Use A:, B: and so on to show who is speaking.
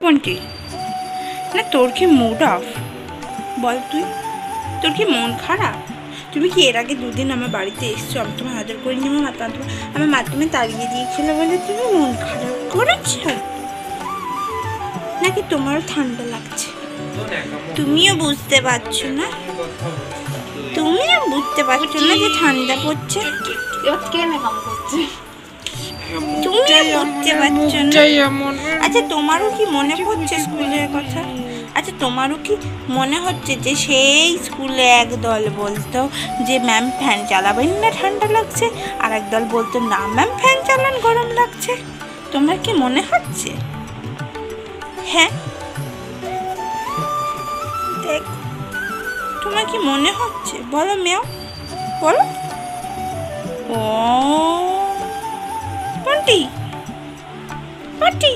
A: কোনটি? না তোর কি মুড অফ? বল তুই, তোর কি মন খারাপ? তুমি কি এর আগে দুদিন আমার বাড়িতে এসছো, আমি তোমার আদর করিনি, আমার মাধ্যমে তাড়িয়ে দিয়েছিল বলে তুমি মন খারাপ করেছ? নাকি তোমারও ঠান্ডা লাগছে? তুমিও বুঝতে পারছো না, তুমিও বুঝতে পারছো না যে ঠান্ডা পড়ছে? তুমিও বুঝতে পারছো না? আচ্ছা তোমারও কি মনে পড়ছে স্কুলের কথা? আচ্ছা তোমারও কি মনে হচ্ছে যে সেই স্কুলে একদল বলতো যে ম্যাম ফ্যান চালাবেন না ঠান্ডা লাগছে, আর একদল বলতো না ম্যাম ফ্যান চালান গরম লাগছে? তোমার কি মনে হচ্ছে? হ্যাঁ দেখ, তোমার কি মনে হচ্ছে বলো মেও, বলো। ও পন্টি পন্টি